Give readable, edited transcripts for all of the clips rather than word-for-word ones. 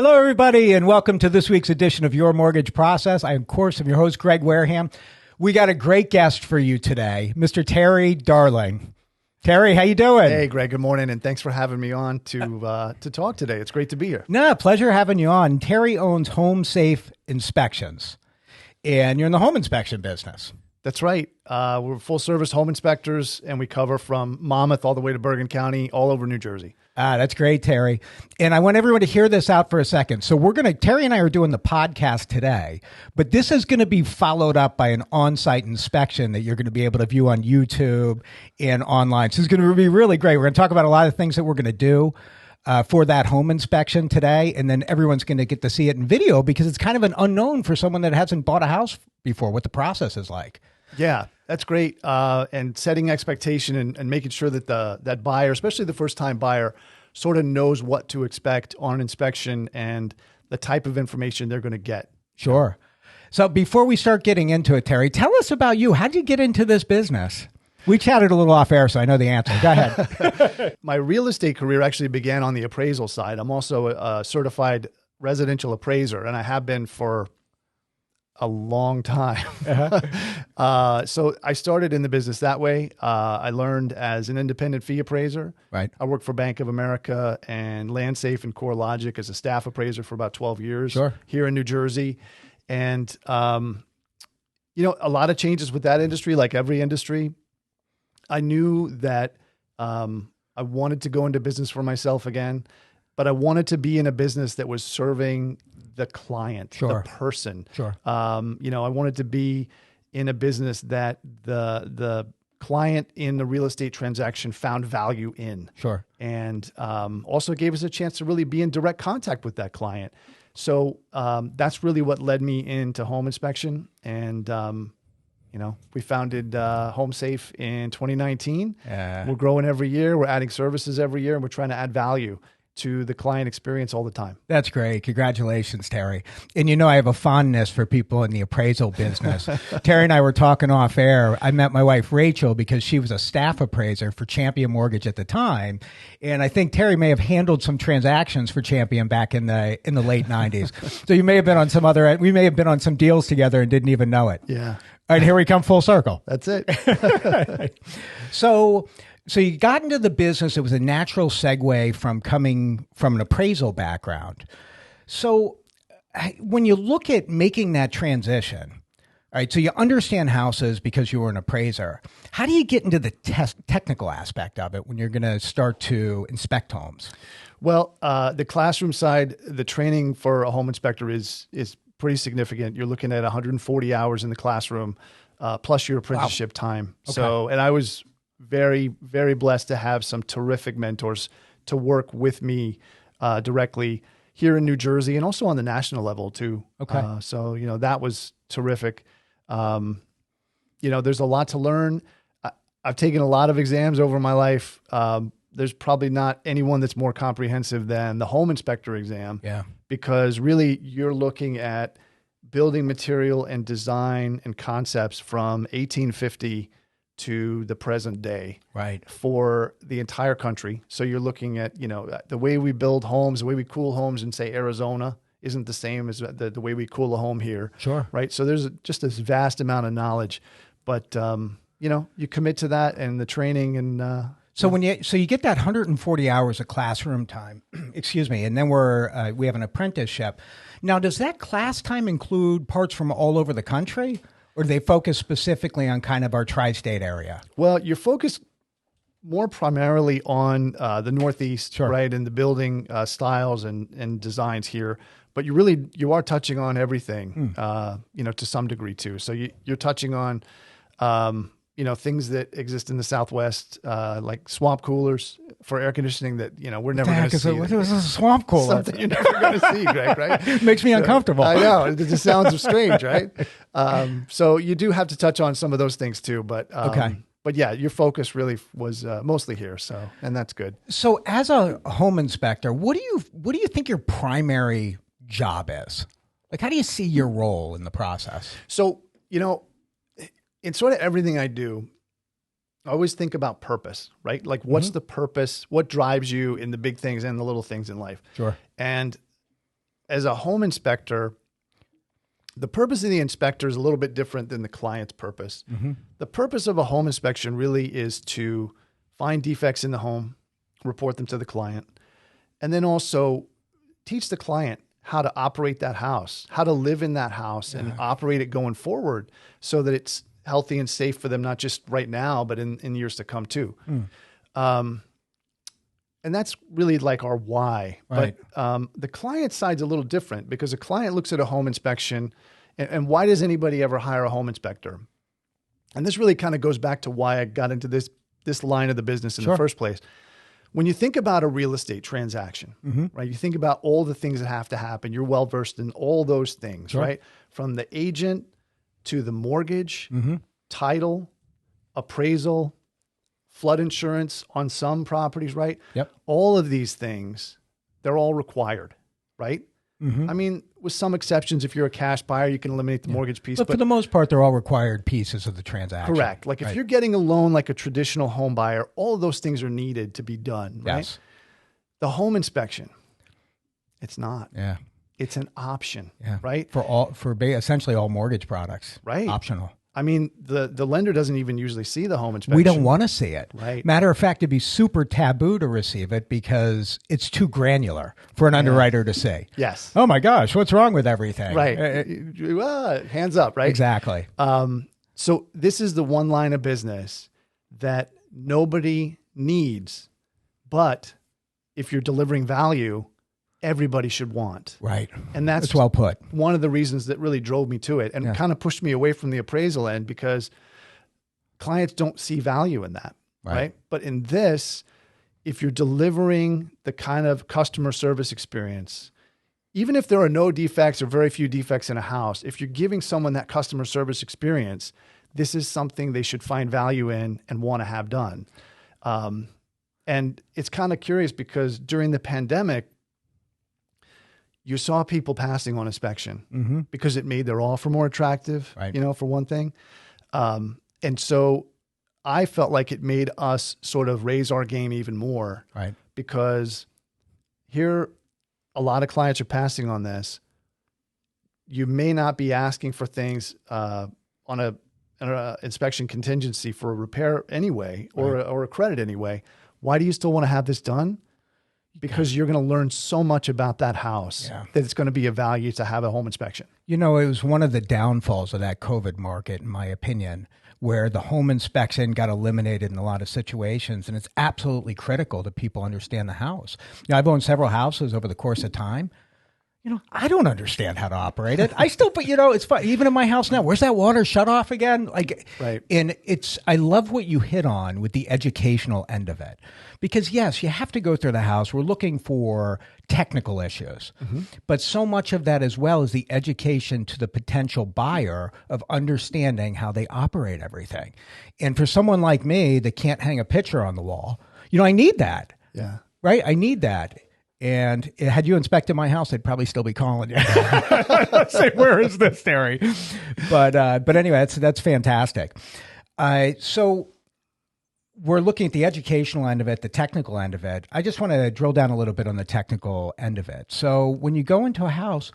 Hello, everybody, and welcome to this week's edition of Your Mortgage Process. I, of course, am your host, Greg Wareham. We got a great guest for you today, Mr. Terry Darling. Terry, how you doing? Hey, Greg. Good morning, and thanks for having me on to talk today. It's great to be here. No, pleasure having you on. Terry owns Home Safe Inspections, and you're in the home inspection business. That's right. We're full-service home inspectors, and we cover from Monmouth all the way to Bergen County, all over New Jersey. That's great, Terry. And I want everyone to hear this out for a second. So Terry and I are doing the podcast today, but this is going to be followed up by an on-site inspection that you're going to be able to view on YouTube and online. So it's going to be really great. We're going to talk about a lot of things that we're going to do for that home inspection today. And then everyone's going to get to see it in video because it's kind of an unknown for someone that hasn't bought a house before, what the process is like. Yeah, that's great. And setting expectation and making sure that that buyer, especially the first-time buyer, sort of knows what to expect on an inspection and the type of information they're going to get. Sure. So before we start getting into it, Terry, tell us about you. How did you get into this business? We chatted a little off air, so I know the answer. Go ahead. My real estate career actually began on the appraisal side. I'm also a certified residential appraiser, and I have been for a long time. So I started in the business that way. I learned as an independent fee appraiser. Right. I worked for Bank of America and LandSafe and CoreLogic as a staff appraiser for about 12 years here in New Jersey. And, a lot of changes with that industry, like every industry. I knew that I wanted to go into business for myself again, but I wanted to be in a business that was serving the client, the person. I wanted to be in a business that the client in the real estate transaction found value in. And also gave us a chance to really be in direct contact with that client. So that's really what led me into home inspection. And, we founded Home Safe in 2019. We're growing every year. We're adding services every year, and we're trying to add value to the client experience all the time. That's great. Congratulations, Terry. And I have a fondness for people in the appraisal business. Terry and I were talking off air. I met my wife, Rachel, because she was a staff appraiser for Champion Mortgage at the time. And I think Terry may have handled some transactions for Champion back in the late 90s. So you may have been on we may have been on some deals together and didn't even know it. Yeah. All right, here we come full circle. That's it. So you got into the business. It was a natural segue from coming from an appraisal background. So when you look at making that transition, all right, so you understand houses because you were an appraiser. How do you get into the technical aspect of it when you're going to start to inspect homes? Well, the classroom side, the training for a home inspector is pretty significant. You're looking at 140 hours in the classroom, plus your apprenticeship time. Okay. So, and I was very, very blessed to have some terrific mentors to work with me directly here in New Jersey and also on the national level too. Okay. That was terrific. There's a lot to learn. I've taken a lot of exams over my life. There's probably not anyone that's more comprehensive than the home inspector exam. Yeah. Because really you're looking at building material and design and concepts from 1850 to the present day, right, for the entire country. So you're looking at, the way we build homes, the way we cool homes in, say, Arizona isn't the same as the way we cool a home here. Sure. Right. So there's just this vast amount of knowledge, but, you commit to that and the training and, So you get that 140 hours of classroom time, excuse me, and then we have an apprenticeship. Now, does that class time include parts from all over the country? Or do they focus specifically on kind of our tri-state area? Well, you're focused more primarily on the Northeast, right, and the building styles and designs here. But you are touching on everything, to some degree too. So you're touching on, things that exist in the Southwest, like swamp coolers for air conditioning that, we're never going to see. What is a swamp cooler? Something you're never going to see, Greg, right? Makes me uncomfortable. I know. It just sounds strange, right? So you do have to touch on some of those things too. But okay. But yeah, your focus really was mostly here. So, and that's good. So as a home inspector, what do you think your primary job is? Like, how do you see your role in the process? So, in sort of everything I do, I always think about purpose, right? Like, what's the purpose? What drives you in the big things and the little things in life? Sure. And as a home inspector, the purpose of the inspector is a little bit different than the client's purpose. Mm-hmm. The purpose of a home inspection really is to find defects in the home, report them to the client, and then also teach the client how to operate that house, how to live in that house and operate it going forward so that it's healthy and safe for them, not just right now, but in years to come too. And that's really like our why. Right. But the client side's a little different because a client looks at a home inspection and why does anybody ever hire a home inspector? And this really kind of goes back to why I got into this line of the business in the first place. When you think about a real estate transaction, right? You think about all the things that have to happen. You're well-versed in all those things, right? From the agent to the mortgage, title, appraisal, flood insurance on some properties, right? Yep. All of these things, they're all required, right? I mean, with some exceptions, if you're a cash buyer, you can eliminate the mortgage piece. But for the most part, they're all required pieces of the transaction. Correct. Like if you're getting a loan like a traditional home buyer, all of those things are needed to be done, right? Yes. The home inspection, it's not. Yeah. It's an option, right? For essentially all mortgage products. Right. Optional. I mean, the lender doesn't even usually see the home inspection. We don't want to see it. Right. Matter of fact, it'd be super taboo to receive it because it's too granular for an underwriter to see. Yes. Oh my gosh, what's wrong with everything? Right. Hands up, right? Exactly. So this is the one line of business that nobody needs, but if you're delivering value, everybody should want. Right. And that's well put. One of the reasons that really drove me to it and kind of pushed me away from the appraisal end because clients don't see value in that. Right. But in this, if you're delivering the kind of customer service experience, even if there are no defects or very few defects in a house, if you're giving someone that customer service experience, this is something they should find value in and want to have done. And it's kind of curious because during the pandemic, you saw people passing on inspection because it made their offer more attractive, for one thing. And so I felt like it made us sort of raise our game even more because here a lot of clients are passing on this. You may not be asking for things on an inspection contingency for a repair anyway, or a credit anyway. Why do you still want to have this done? Because you're going to learn so much about that house that it's going to be of value to have a home inspection. You know, it was one of the downfalls of that COVID market, in my opinion, where the home inspection got eliminated in a lot of situations. And it's absolutely critical that people understand the house. You know, I've owned several houses over the course of time. You know, I don't understand how to operate it. But it's fun. Even in my house now, where's that water shut off again? And I love what you hit on with the educational end of it. Because yes, you have to go through the house. We're looking for technical issues, but so much of that as well is the education to the potential buyer of understanding how they operate everything. And for someone like me that can't hang a picture on the wall, I need that. Yeah. Right. I need that. And had you inspected my house, I'd probably still be calling you. Say, where is this, Terry? But anyway, that's fantastic. So we're looking at the educational end of it, the technical end of it. I just want to drill down a little bit on the technical end of it. So when you go into a house,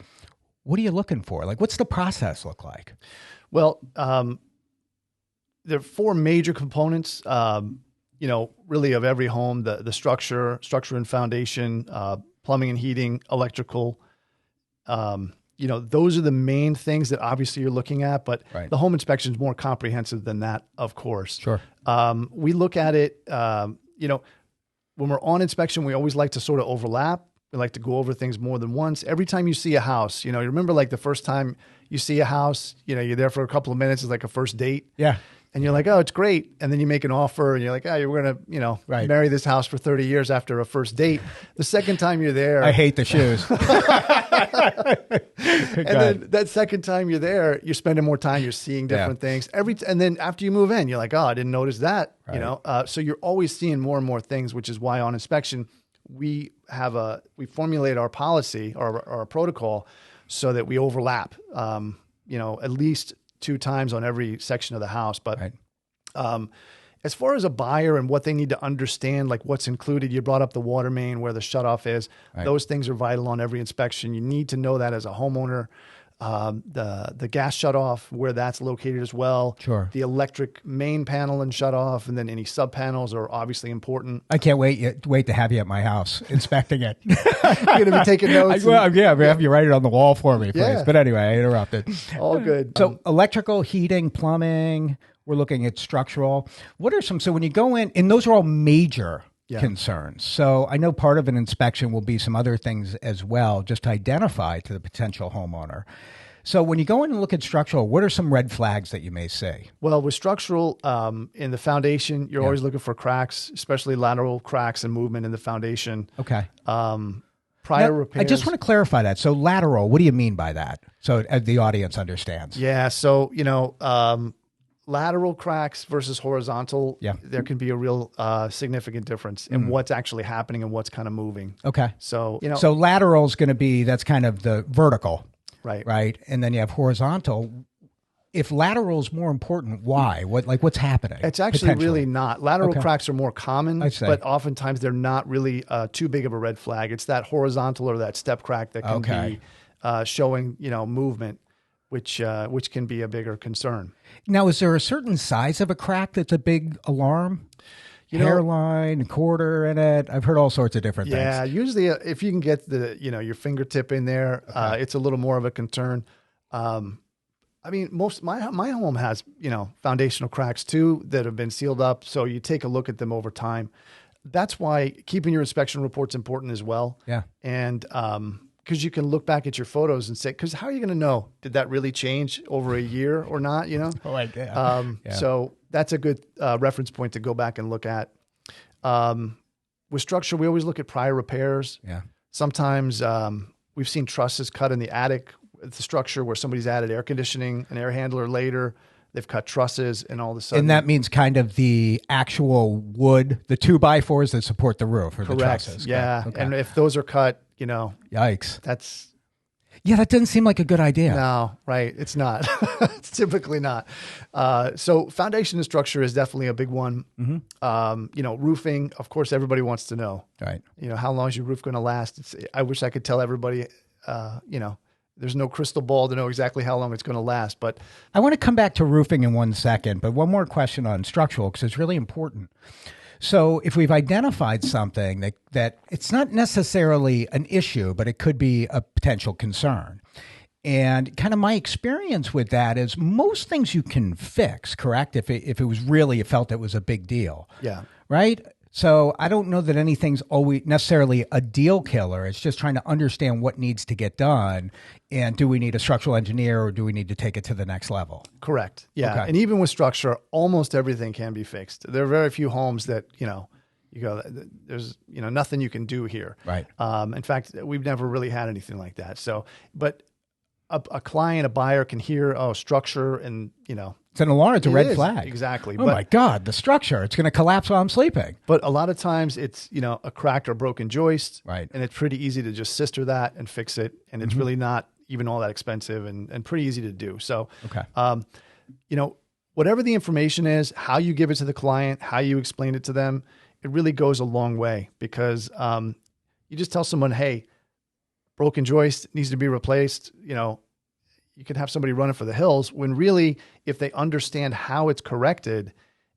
what are you looking for? Like, what's the process look like? Well, there are four major components. Really of every home, the structure and foundation, plumbing and heating, electrical, those are the main things that obviously you're looking at, but the home inspection is more comprehensive than that, of course. Sure. We look at it, when we're on inspection, we always like to sort of overlap. We like to go over things more than once. Every time you see a house, you remember like the first time you see a house, you're there for a couple of minutes. It's like a first date. Yeah. And you're like, oh, it's great. And then you make an offer and you're like, oh, you're going to, marry this house for 30 years after a first date. The second time you're there. I hate the shoes. And then that second time you're there, you're spending more time, you're seeing different things. And then after you move in, you're like, oh, I didn't notice that, so you're always seeing more and more things, which is why on inspection, we formulate our policy or our protocol so that we overlap, at least 2 times on every section of the house. But, and As far as a buyer and what they need to understand, like what's included, you brought up the water main, where the shutoff is. Right. Those things are vital on every inspection. You need to know that as a homeowner. The gas shutoff, where that's located as well. Sure. The electric main panel and shutoff, and then any sub panels are obviously important. I can't wait to have you at my house inspecting it. You're going to be taking notes. Have you write it on the wall for me, please. Yeah. But anyway, I interrupted. All good. So electrical, heating, plumbing, we're looking at structural. What are some, so when you go in, and those are all major concerns. So I know part of an inspection will be some other things as well, just to identify to the potential homeowner. So when you go in and look at structural, what are some red flags that you may see? Well, with structural, in the foundation, you're always looking for cracks, especially lateral cracks and movement in the foundation. Okay. Prior repairs. I just want to clarify that. So lateral, what do you mean by that? So the audience understands. Yeah. So, lateral cracks versus horizontal, there can be a real significant difference in what's actually happening and what's kind of moving. Okay. So, so lateral is going to be, that's kind of the vertical. Right. Right. And then you have horizontal. If lateral is more important, why? What's happening? It's actually really not. Lateral cracks are more common, but oftentimes they're not really too big of a red flag. It's that horizontal or that step crack that can be showing, movement, which can be a bigger concern. Now, is there a certain size of a crack that's a big alarm? Hairline, quarter in it. I've heard all sorts of different things. Yeah, usually if you can get your fingertip in there, it's a little more of a concern. I mean, my home has, foundational cracks too that have been sealed up. So you take a look at them over time. That's why keeping your inspection report's important as well. Yeah. And, because you can look back at your photos and say, because how are you going to know, did that really change over a year or not, Oh, I did. So that's a good reference point to go back and look at. With structure, we always look at prior repairs. Yeah. Sometimes we've seen trusses cut in the attic with the structure where somebody's added air conditioning, an air handler later. They've cut trusses, and all of a sudden... And that means kind of the actual wood, the 2x4s that support the roof, or the trusses. Yeah, okay. And if those are cut, Yikes. That's... Yeah, that doesn't seem like a good idea. No, right. It's not. It's typically not. So foundation and structure is definitely a big one. Mm-hmm. Roofing, of course, everybody wants to know. Right. How long is your roof going to last? I wish I could tell everybody, there's no crystal ball to know exactly how long it's going to last. But I want to come back to roofing in 1 second, but one more question on structural, because it's really important. So if we've identified something that it's not necessarily an issue, but it could be a potential concern. And kind of my experience with that is most things you can fix, correct? If it was really, it felt it was a big deal. Yeah. Right? So I don't know that anything's always necessarily a deal killer. It's just trying to understand what needs to get done. And do we need a structural engineer, or do we need to take it to the next level? Correct. Yeah. Okay. And even with structure, almost everything can be fixed. There are very few homes that, you go, there's, nothing you can do here. Right. In fact, we've never really had anything like that. So, but a client, a buyer can hear, structure, and, it's an alarm. It's a red flag. Exactly. Oh, my God, the structure. It's going to collapse while I'm sleeping. But a lot of times it's, a cracked or broken joist. Right. And it's pretty easy to just sister that and fix it. And it's really not even all that expensive and pretty easy to do. So, whatever the information is, how you give it to the client, how you explain it to them, it really goes a long way, because you just tell someone, hey, broken joist needs to be replaced, you could have somebody running for the hills, when really, if they understand how it's corrected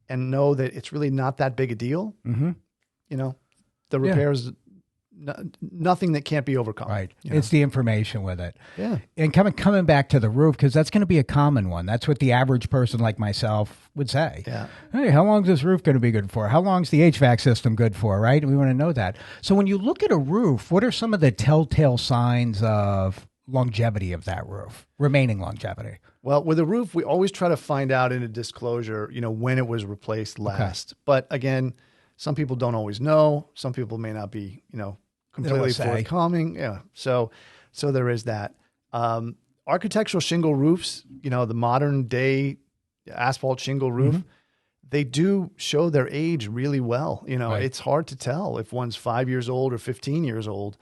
and know that it's really not that big a deal, the repairs, nothing that can't be overcome. Right. It's the information with it. Yeah. And coming back to the roof, because that's going to be a common one. That's what the average person like myself would say. Yeah. Hey, how long is this roof going to be good for? How long is the HVAC system good for? Right. We want to know that. So when you look at a roof, what are some of the telltale signs of longevity of that roof, remaining longevity? Well, with a roof, we always try to find out in a disclosure, when it was replaced last. Okay. But again, some people don't always know. Some people may not be, completely forthcoming. Yeah. So there is that. Architectural shingle roofs, the modern day asphalt shingle roof, they do show their age really well. Right. It's hard to tell if one's 5 years old or 15 years old.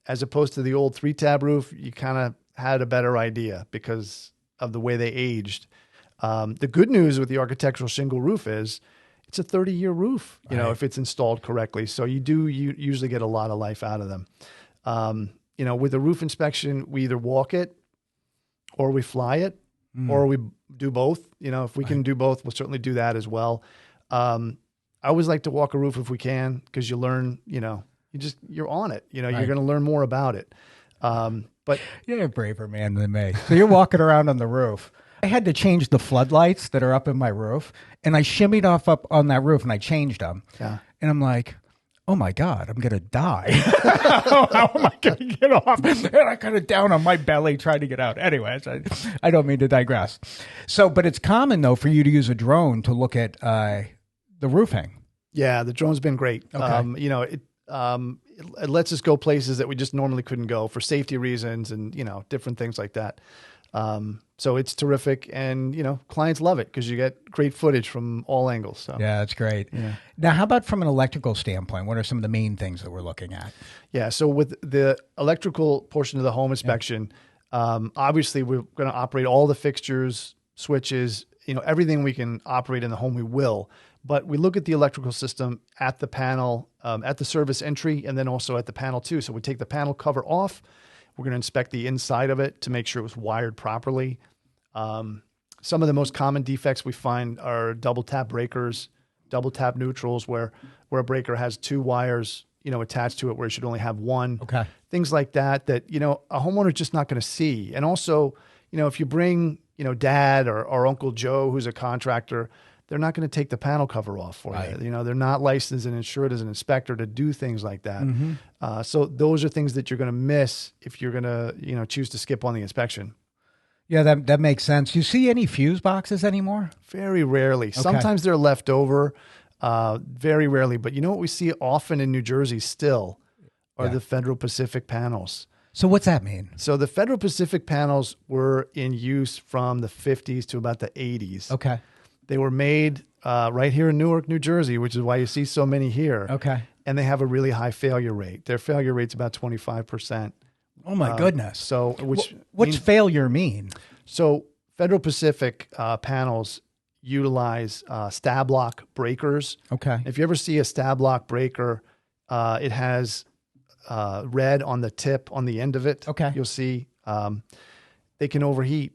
As opposed to the old 3-tab roof, you kind of had a better idea because of the way they aged. The good news with the architectural shingle roof is it's a 30-year roof, you know, if it's installed correctly. So you usually get a lot of life out of them. You know, with a roof inspection, we either walk it or we fly it or we do both. You know, if we can do both, we'll certainly do that as well. I always like to walk a roof if we can, because you learn, you know, you're on it, you know, you're going to learn more about it. But you're a braver man than me. So you're walking around on the roof. I had to change the floodlights that are up in my roof, and I shimmied off up on that roof and I changed them. Yeah. And I'm like, oh my God, I'm going to die. How am I going to get off? And I kind of down on my belly trying to get out. Anyways, I don't mean to digress. So, but it's common though for you to use a drone to look at the roofing. Yeah, the drone's been great. Okay. You know, it lets us go places that we just normally couldn't go for safety reasons and, you know, different things like that. So it's terrific, and you know, clients love it because you get great footage from all angles. So yeah, that's great. Yeah. Now, how about from an electrical standpoint? What are some of the main things that we're looking at? Yeah. So with the electrical portion of the home inspection, obviously we're going to operate all the fixtures, switches, you know, everything we can operate in the home, we will. But we look at the electrical system at the panel, at the service entry, and then also at the panel too. So we take the panel cover off. We're going to inspect the inside of it to make sure it was wired properly. Some of the most common defects we find are double tap breakers, double tap neutrals, where a breaker has two wires, you know, attached to it where it should only have one. Okay. Things like that, you know, a homeowner's just not going to see. And also, you know, if you bring, you know, dad or Uncle Joe, who's a contractor, they're not going to take the panel cover off for you. You know, they're not licensed and insured as an inspector to do things like that. So those are things that you're going to miss if you're going to, you know, choose to skip on the inspection. Yeah, that makes sense. You see any fuse boxes anymore? Very rarely. Okay. Sometimes they're left over, very rarely. But you know what we see often in New Jersey still are the Federal Pacific panels. So what's that mean? So the Federal Pacific panels were in use from the 50s to about the 80s. Okay. They were made right here in Newark, New Jersey, which is why you see so many here. Okay. And they have a really high failure rate. Their failure rate's about 25%. Oh my goodness. So what's failure mean? So Federal Pacific panels utilize stab lock breakers. Okay. If you ever see a stab lock breaker, it has red on the tip, on the end of it. Okay. You'll see they can overheat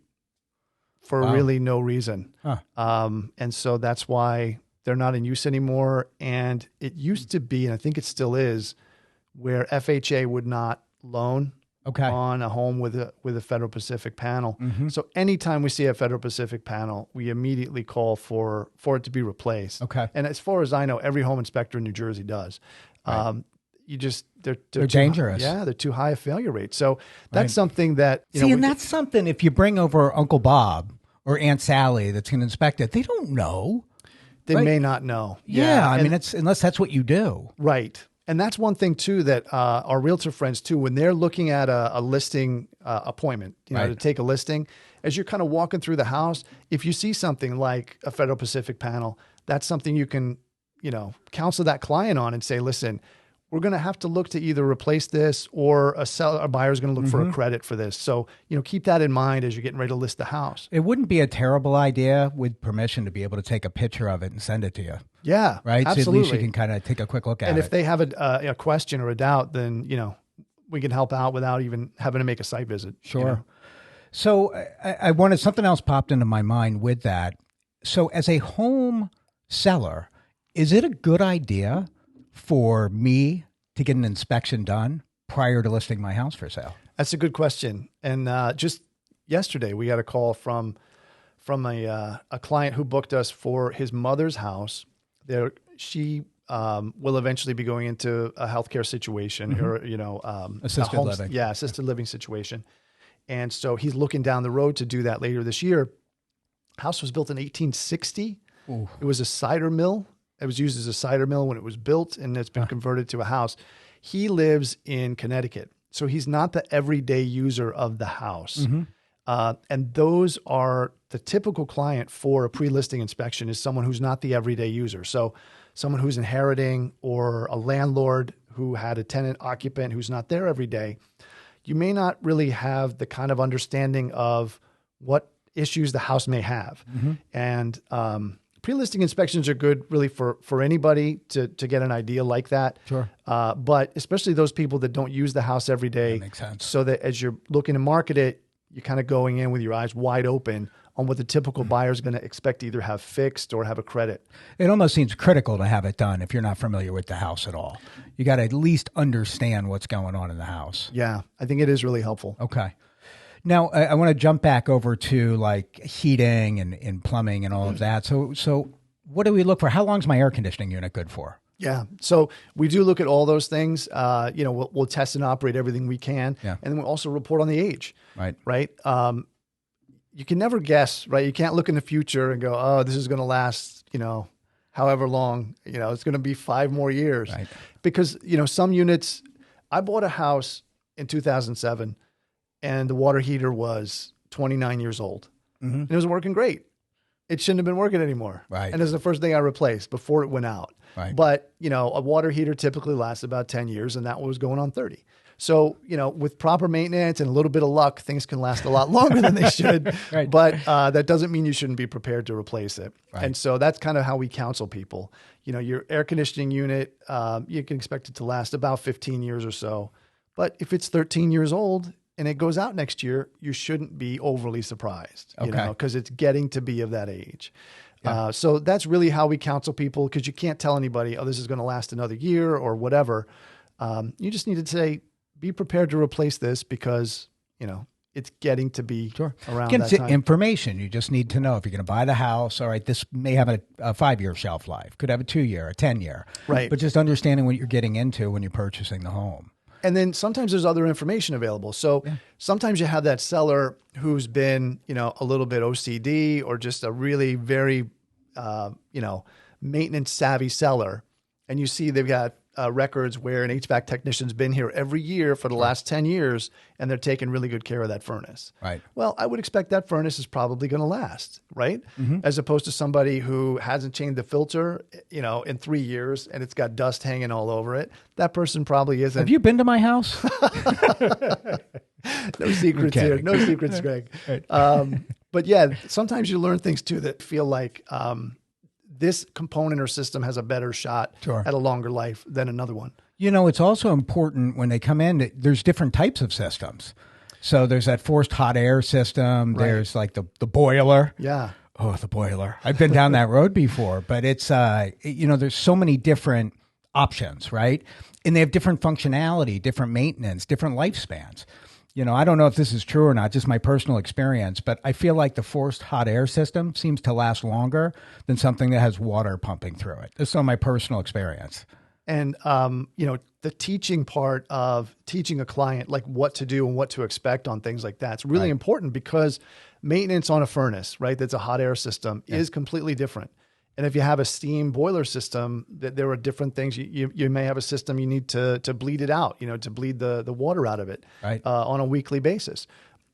for really no reason. And so that's why they're not in use anymore. And it used to be, and I think it still is, where FHA would not loan on a home with a Federal Pacific panel. So anytime we see a Federal Pacific panel, we immediately call for it to be replaced. Okay. And as far as I know, every home inspector in New Jersey does. Right. They're dangerous. They're too high a failure rate. So that's something that and that's something. If you bring over Uncle Bob or Aunt Sally that's going to inspect it, they don't know. They may not know. Yeah, I mean, it's unless that's what you do, right? And that's one thing too that our realtor friends too, when they're looking at a listing appointment, you know, to take a listing, as you're kind of walking through the house, if you see something like a Federal Pacific panel, that's something you can, you know, counsel that client on and say, listen, we're going to have to look to either replace this or a buyer is going to look for a credit for this. So, you know, keep that in mind as you're getting ready to list the house. It wouldn't be a terrible idea with permission to be able to take a picture of it and send it to you. Yeah, right. Absolutely. So at least you can kind of take a quick look at it. And if they have a question or a doubt, then, you know, we can help out without even having to make a site visit. Sure. You know? So I wanted, something else popped into my mind with that. So as a home seller, is it a good idea for me to get an inspection done prior to listing my house for sale? That's a good question. And just yesterday, we got a call from a client who booked us for his mother's house. She will eventually be going into a healthcare situation or, you know, assisted living. Yeah, assisted living situation. And so he's looking down the road to do that later this year. House was built in 1860. Ooh. It was a cider mill. It was used as a cider mill when it was built, and it's been converted to a house. He lives in Connecticut, so he's not the everyday user of the house. And those are the typical client for a pre-listing inspection is someone who's not the everyday user. So someone who's inheriting or a landlord who had a tenant occupant who's not there every day. You may not really have the kind of understanding of what issues the house may have. And pre-listing inspections are good really for anybody to get an idea like that. Sure. But especially those people that don't use the house every day. That makes sense. So that as you're looking to market it, you're kind of going in with your eyes wide open on what the typical buyer is going to expect to either have fixed or have a credit. It almost seems critical to have it done if you're not familiar with the house at all. You got to at least understand what's going on in the house. Yeah, I think it is really helpful. Okay. Now, I want to jump back over to like heating and plumbing and all of that. So what do we look for? How long is my air conditioning unit good for? Yeah. So we do look at all those things. We'll test and operate everything we can. Yeah. And then we'll also report on the age. Right. Right. You can never guess, right? You can't look in the future and go, oh, this is going to last, however long, it's going to be 5 more years. Right. Because, some units, I bought a house in 2007 and the water heater was 29 years old. And it was working great. It shouldn't have been working anymore. Right. And it was the first thing I replaced before it went out. Right. But, a water heater typically lasts about 10 years and that was going on 30. So, with proper maintenance and a little bit of luck, things can last a lot longer than they should. Right. But that doesn't mean you shouldn't be prepared to replace it. Right. And so that's kind of how we counsel people. Your air conditioning unit, you can expect it to last about 15 years or so. But if it's 13 years old and it goes out next year, you shouldn't be overly surprised, because it's getting to be of that age. Yeah. So that's really how we counsel people, because you can't tell anybody, oh, this is going to last another year or whatever. You just need to say, be prepared to replace this because, it's getting to be around that time. Information. You just need to know if you're going to buy the house. All right, this may have a 5-year shelf life, could have a 2-year, a 10-year. Right. But just understanding what you're getting into when you're purchasing the home. And then sometimes there's other information available. So sometimes you have that seller who's been, a little bit OCD or just a really very, maintenance savvy seller. And you see they've got records where an HVAC technician's been here every year for the last 10 years, and they're taking really good care of that furnace. Right. Well, I would expect that furnace is probably going to last, right? As opposed to somebody who hasn't changed the filter, in 3 years, and it's got dust hanging all over it. That person probably isn't. Have you been to my house? No secrets here. No secrets, Greg. Right. But yeah, sometimes you learn things too that feel like this component or system has a better shot at a longer life than another one. It's also important when they come in, there's different types of systems. So there's that forced hot air system. Right. There's like the boiler. Yeah. Oh, the boiler. I've been down that road before, but it's, there's so many different options, right? And they have different functionality, different maintenance, different lifespans. I don't know if this is true or not, just my personal experience, but I feel like the forced hot air system seems to last longer than something that has water pumping through it. This is on my personal experience. And, the teaching part of teaching a client, like what to do and what to expect on things like that, it's really important because maintenance on a furnace, right, that's a hot air system is completely different. And if you have a steam boiler system, that there are different things. You may have a system you need to bleed it out, to bleed the water out of it on a weekly basis.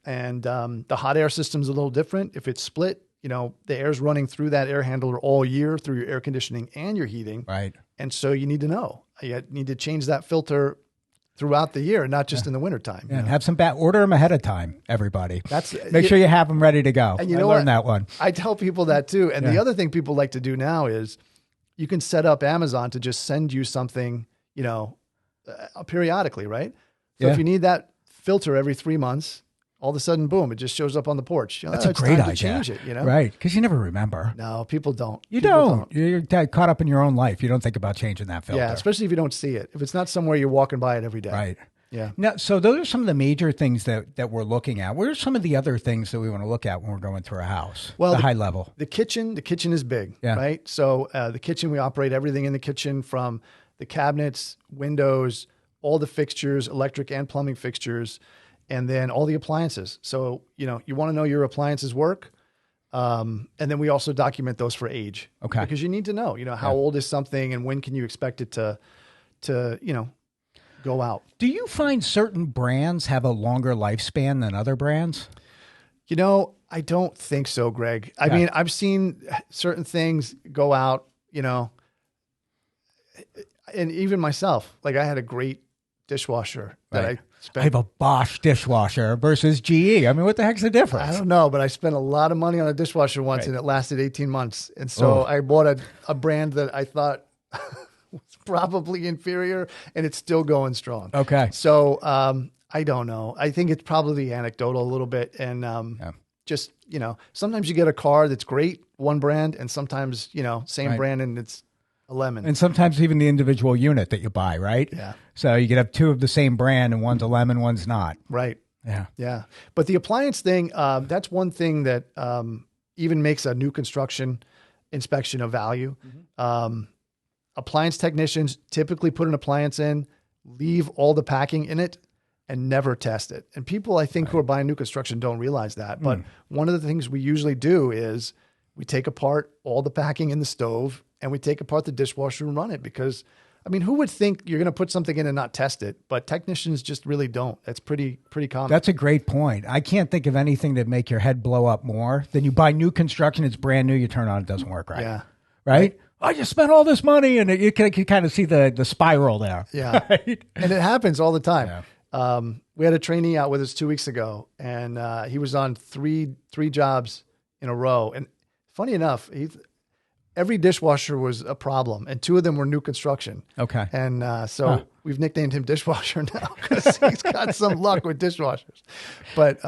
And the hot air system is a little different. If it's split, the air's running through that air handler all year through your air conditioning and your heating. Right. And so you need to know. You need to change that filter throughout the year, not just in the wintertime. Yeah, have some order them ahead of time, everybody. Make sure you have them ready to go. And I learned that one. I tell people that too. And the other thing people like to do now is you can set up Amazon to just send you something, periodically, right? So if you need that filter every 3 months, all of a sudden, boom, it just shows up on the porch. That's a great idea. To change it, Right, because you never remember. No, people don't. You don't. You're caught up in your own life. You don't think about changing that filter. Yeah, especially if you don't see it. If it's not somewhere you're walking by it every day. Right. Yeah. Now, so those are some of the major things that we're looking at. What are some of the other things that we want to look at when we're going through a house? Well, the high level. The kitchen is big, right? So the kitchen, we operate everything in the kitchen from the cabinets, windows, all the fixtures, electric and plumbing fixtures, and then all the appliances. So, you want to know your appliances work. And then we also document those for age. Okay. Because you need to know, how old is something and when can you expect it to go out. Do you find certain brands have a longer lifespan than other brands? I don't think so, Greg. I mean, I've seen certain things go out, and even myself, like I had a great dishwasher that I have a Bosch dishwasher versus GE. I mean, what the heck's the difference? I don't know, but I spent a lot of money on a dishwasher once, and it lasted 18 months. And so I bought a brand that I thought was probably inferior, and it's still going strong. Okay. So I don't know. I think it's probably anecdotal a little bit. And just, sometimes you get a car that's great, one brand, and sometimes, same brand and it's a lemon. And sometimes even the individual unit that you buy, right? Yeah. So you could have two of the same brand and one's a lemon, one's not. Right. Yeah. Yeah. But the appliance thing, that's one thing that even makes a new construction inspection of value. Appliance technicians typically put an appliance in, leave all the packing in it, and never test it. And people, I think, who are buying new construction don't realize that. But one of the things we usually do is we take apart all the packing in the stove and we take apart the dishwasher and run it, because, I mean, who would think you're going to put something in and not test it? But technicians just really don't. That's pretty common. That's a great point. I can't think of anything that make your head blow up more than you buy new construction. It's brand new. You turn it on, it doesn't work right. Yeah. Right? I just spent all this money, and you can kind of see the spiral there. Yeah. Right? And it happens all the time. Yeah. We had a trainee out with us 2 weeks ago, and he was on three jobs in a row. And funny enough, every dishwasher was a problem, and two of them were new construction. Okay. And so we've nicknamed him Dishwasher now because he's got some luck with dishwashers. But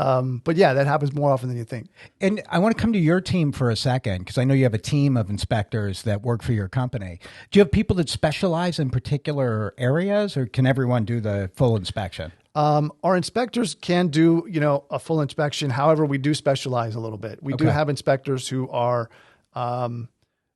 yeah, that happens more often than you think. And I want to come to your team for a second, because I know you have a team of inspectors that work for your company. Do you have people that specialize in particular areas, or can everyone do the full inspection? Our inspectors can do, a full inspection. However, we do specialize a little bit. We do have inspectors who are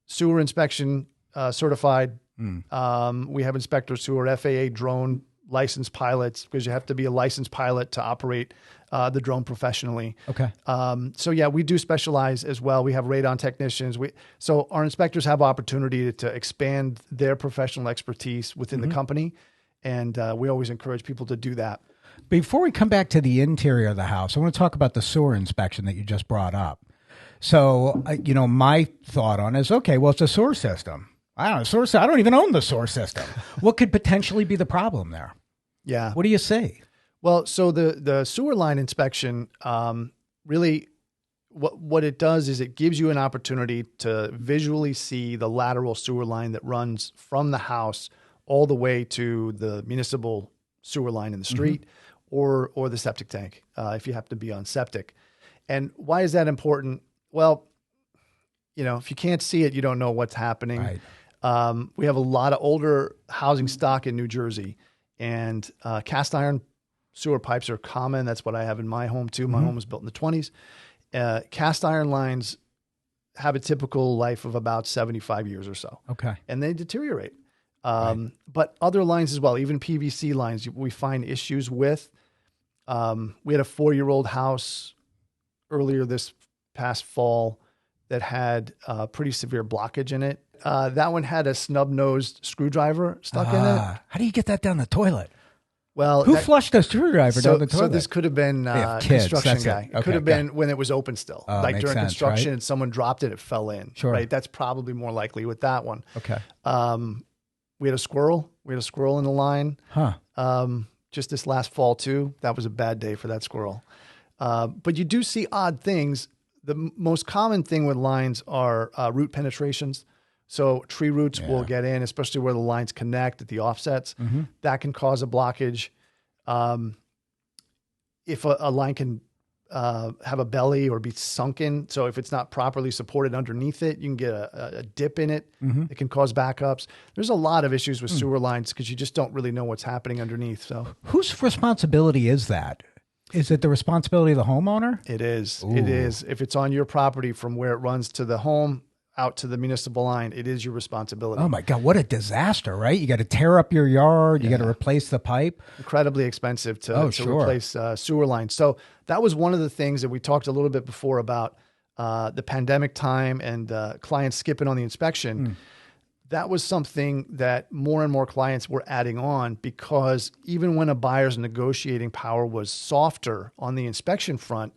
sewer inspection certified. We have inspectors who are FAA drone licensed pilots, because you have to be a licensed pilot to operate the drone professionally. Okay. So yeah, we do specialize as well. We have radon technicians. So our inspectors have opportunity to expand their professional expertise within the company. And we always encourage people to do that. Before we come back to the interior of the house, I want to talk about the sewer inspection that you just brought up. So, my thought on it is, okay, well, it's a sewer system. I don't even own the sewer system. What could potentially be the problem there? Yeah. What do you see? Well, so the sewer line inspection, really what it does is it gives you an opportunity to visually see the lateral sewer line that runs from the house all the way to the municipal sewer line in the street, or the septic tank, if you have to be on septic. And why is that important? Well, if you can't see it, you don't know what's happening. Right. We have a lot of older housing stock in New Jersey, and cast iron sewer pipes are common. That's what I have in my home too. My home was built in the 1920s. Cast iron lines have a typical life of about 75 years or so. Okay. And they deteriorate. But other lines as well, even PVC lines, we find issues with. We had a 4-year-old house earlier this past fall that had pretty severe blockage in it. That one had a snub-nosed screwdriver stuck in it. How do you get that down the toilet? Well, who flushed a screwdriver down the toilet? So this could have been construction guy. It could have been when it was open still. Like during construction and someone dropped it, it fell in. Sure. Right? That's probably more likely with that one. Okay. We had a squirrel. We had a squirrel in the line. Huh. Just this last fall too. That was a bad day for that squirrel. But you do see odd things. The most common thing with lines are root penetrations. So tree roots will get in, especially where the lines connect at the offsets. That can cause a blockage. If a line can have a belly or be sunken, so if it's not properly supported underneath it, you can get a dip in it. It can cause backups. There's a lot of issues with sewer lines because you just don't really know what's happening underneath. So whose responsibility is that? Is it the responsibility of the homeowner? It is. Ooh. It is. If it's on your property from where it runs to the home, out to the municipal line, it is your responsibility. Oh my God, what a disaster, right? You got to tear up your yard. You got to replace the pipe. Incredibly expensive to replace sewer lines. So that was one of the things that we talked a little bit before about the pandemic time and clients skipping on the inspection. That was something that more and more clients were adding on, because even when a buyer's negotiating power was softer on the inspection front,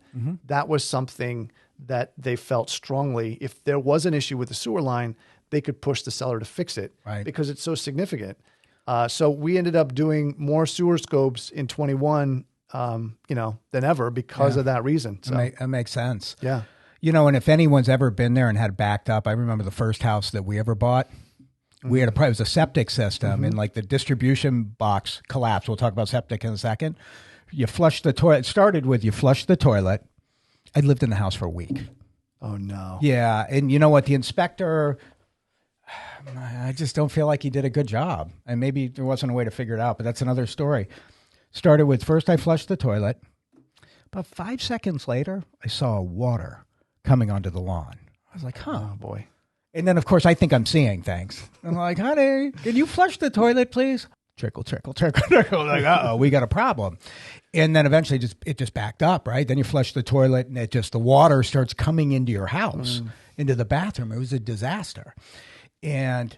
that was something that they felt strongly. If there was an issue with the sewer line, they could push the seller to fix it because it's so significant. So we ended up doing more sewer scopes in 21, than ever because of that reason. So That makes sense. yeah. And if anyone's ever been there and had backed up, I remember the first house that we ever bought. We had it was a septic system, and like the distribution box collapsed. We'll talk about septic in a second. You flush the toilet. It started with you flush the toilet. I lived in the house for a week. Oh no. Yeah, and you know what? The inspector, I just don't feel like he did a good job. And maybe there wasn't a way to figure it out, but that's another story. Started with first I flushed the toilet. About 5 seconds later, I saw water coming onto the lawn. I was like, huh. Oh boy. And then, of course, I think I'm seeing things. I'm like, honey, can you flush the toilet, please? Trickle, trickle, trickle, trickle. Like, uh-oh, we got a problem. And then eventually it just backed up, right? Then you flush the toilet and the water starts coming into your house, into the bathroom. It was a disaster. And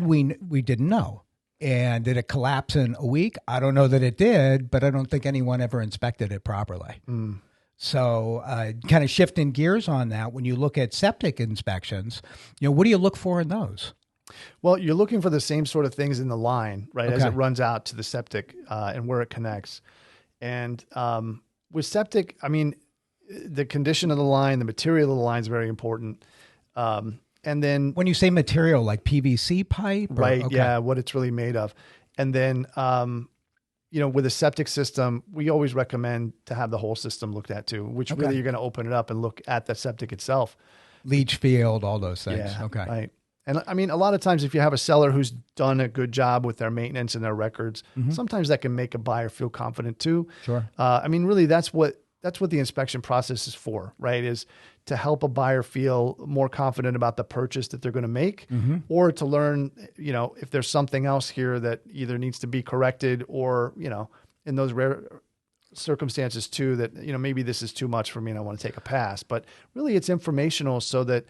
we didn't know. And did it collapse in a week? I don't know that it did, but I don't think anyone ever inspected it properly. So kind of shifting gears on that, when you look at septic inspections, what do you look for in those? Well, you're looking for the same sort of things in the line, right, as it runs out to the septic and where it connects. And with septic, I mean, the condition of the line, the material of the line is very important. And then when you say material, like PVC pipe? Right, yeah, what it's really made of. And then with a septic system, we always recommend to have the whole system looked at too, which really you're going to open it up and look at the septic itself. Leach field, all those things. Yeah, okay. Right. And I mean, a lot of times if you have a seller who's done a good job with their maintenance and their records, sometimes that can make a buyer feel confident too. Sure. I mean, really that's what the inspection process is for, right? Is to help a buyer feel more confident about the purchase that they're going to make, or to learn, if there's something else here that either needs to be corrected or, in those rare circumstances too, that, maybe this is too much for me and I want to take a pass. But really it's informational so that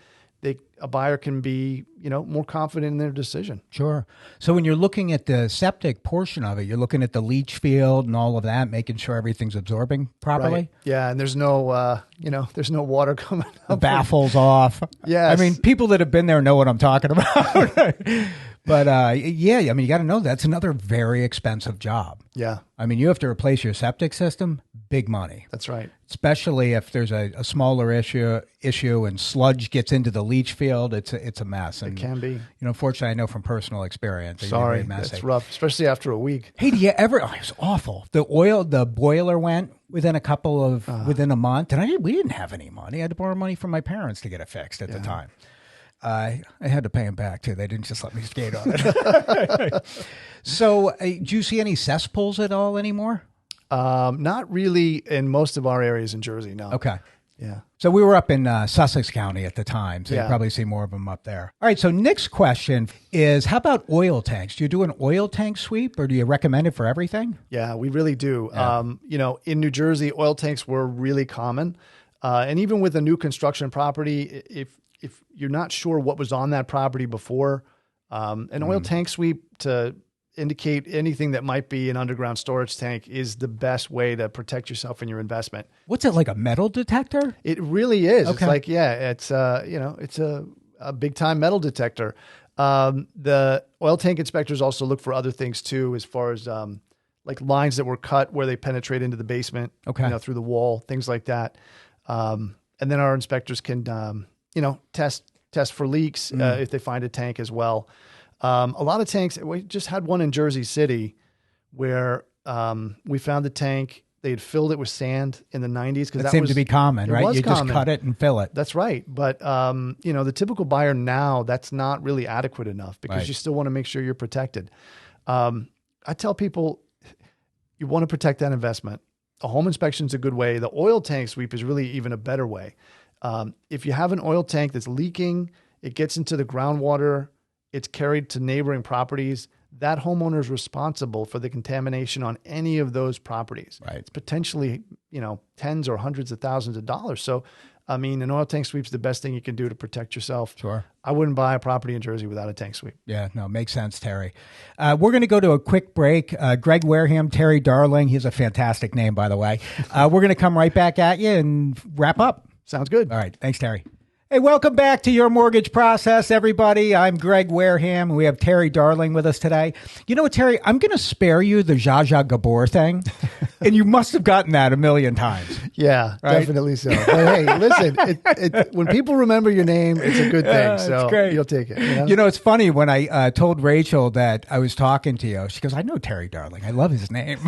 a buyer can be, more confident in their decision. Sure. So when you're looking at the septic portion of it, you're looking at the leach field and all of that, making sure everything's absorbing properly. Right. Yeah. And there's no, there's no water coming up. The baffles off. Yeah. I mean, people that have been there know what I'm talking about. But you got to know that's another very expensive job. Yeah. I mean, you have to replace your septic system, big money. That's right. Especially if there's a smaller issue and sludge gets into the leach field, it's a mess. And, it can be. Fortunately, I know from personal experience. Sorry, that's rough, especially after a week. Hey, do you ever? Oh, it was awful. The boiler went within within a month, and we didn't have any money. I had to borrow money from my parents to get it fixed at the time. I had to pay them back too. They didn't just let me skate on it. So, do you see any cesspools at all anymore? Not really in most of our areas in Jersey, no. Okay. Yeah. So we were up in Sussex County at the time, so you probably see more of them up there. All right, so Nick's question is, how about oil tanks? Do you do an oil tank sweep, or do you recommend it for everything? Yeah, we really do. Yeah. In New Jersey, oil tanks were really common. And even with a new construction property, if you're not sure what was on that property before, an oil tank sweep to indicate anything that might be an underground storage tank is the best way to protect yourself and your investment. What's it, like a metal detector? It really is. Okay. It's like, it's a big time metal detector. The oil tank inspectors also look for other things too, as far as like lines that were cut where they penetrate into the basement, through the wall, things like that. And then our inspectors can, test for leaks if they find a tank as well. A lot of tanks, we just had one in Jersey City where we found the tank. They had filled it with sand in the 90s. That seemed to be common, right? You just cut it and fill it. That's right. But, the typical buyer now, that's not really adequate enough because you still want to make sure you're protected. I tell people, you want to protect that investment. A home inspection is a good way. The oil tank sweep is really even a better way. If you have an oil tank that's leaking, it gets into the groundwater, it's carried to neighboring properties, that homeowner is responsible for the contamination on any of those properties. Right. It's potentially, tens or hundreds of thousands of dollars. So, an oil tank sweep is the best thing you can do to protect yourself. Sure. I wouldn't buy a property in Jersey without a tank sweep. Yeah, no, makes sense, Terry. We're going to go to a quick break. Greg Wareham, Terry Darling, he's a fantastic name, by the way. We're going to come right back at you and wrap up. Sounds good. All right. Thanks, Terry. Hey, welcome back to Your Mortgage Process, everybody. I'm Greg Wareham. We have Terry Darling with us today. You know what, Terry? I'm going to spare you the Zsa Zsa Gabor thing, and you must have gotten that a million times. Yeah, right? Definitely so. But hey, listen, when people remember your name, it's a good thing. So great. You'll take it. You know, it's funny when I told Rachel that I was talking to you. She goes, "I know Terry Darling. I love his name."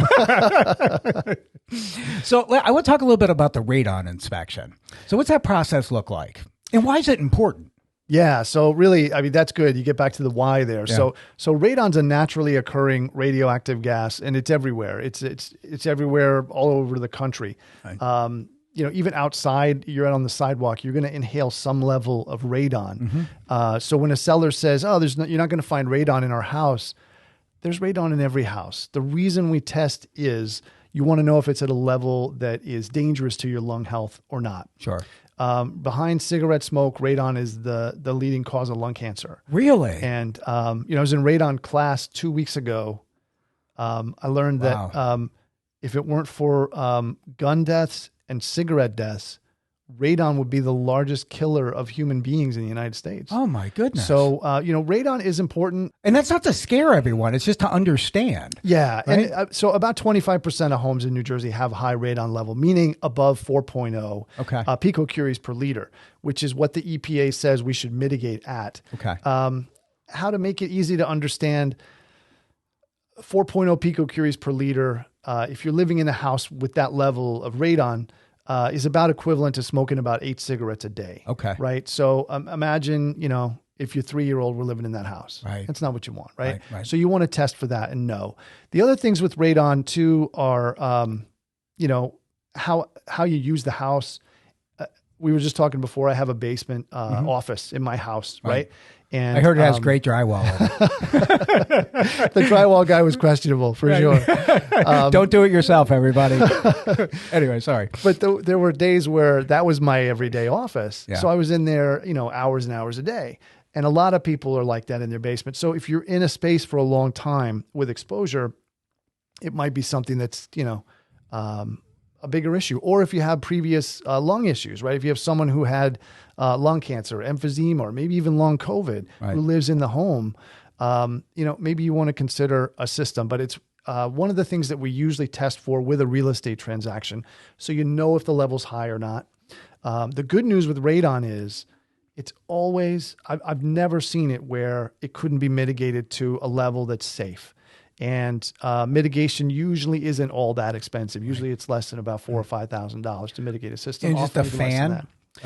So I want to talk a little bit about the radon inspection. So what's that process look like? And why is it important? Yeah, so really, I mean, that's good. You get back to the why there. Yeah. So radon's a naturally occurring radioactive gas, and it's everywhere. It's everywhere all over the country. Right. Even outside, you're out on the sidewalk, you're going to inhale some level of radon. Mm-hmm. So when a seller says, "Oh, you're not going to find radon in our house," there's radon in every house. The reason we test is you want to know if it's at a level that is dangerous to your lung health or not. Sure. Behind cigarette smoke, radon is the leading cause of lung cancer. Really? And, I was in radon class 2 weeks ago. I learned that if it weren't for gun deaths and cigarette deaths, radon would be the largest killer of human beings in the United States. Oh, my goodness. So, radon is important. And that's not to scare everyone. It's just to understand. Yeah. Right? And so about 25% of homes in New Jersey have a high radon level, meaning above 4.0 picocuries per liter, which is what the EPA says we should mitigate at. Okay. How to make it easy to understand, 4.0 picocuries per liter, if you're living in a house with that level of radon, is about equivalent to smoking about 8 cigarettes a day. Okay. Right. So imagine, if your 3-year-old were living in that house. Right. That's not what you want. Right. Right. So you want to test for that and know. The other things with radon too are, how you use the house. We were just talking before, I have a basement office in my house. Right. And I heard it has great drywall. The drywall guy was questionable for sure. Don't do it yourself, everybody. Anyway, sorry. But there were days where that was my everyday office. Yeah. So I was in there, hours and hours a day. And a lot of people are like that in their basement. So if you're in a space for a long time with exposure, it might be something that's, a bigger issue. Or if you have previous lung issues, right? If you have someone who had lung cancer, emphysema, or maybe even long COVID, who lives in the home, maybe you want to consider a system. But it's one of the things that we usually test for with a real estate transaction, so you know if the level's high or not. The good news with radon is it's always, I've never seen it where it couldn't be mitigated to a level that's safe. And mitigation usually isn't all that expensive. Usually it's less than about $4,000 or $5,000 to mitigate a system. And just a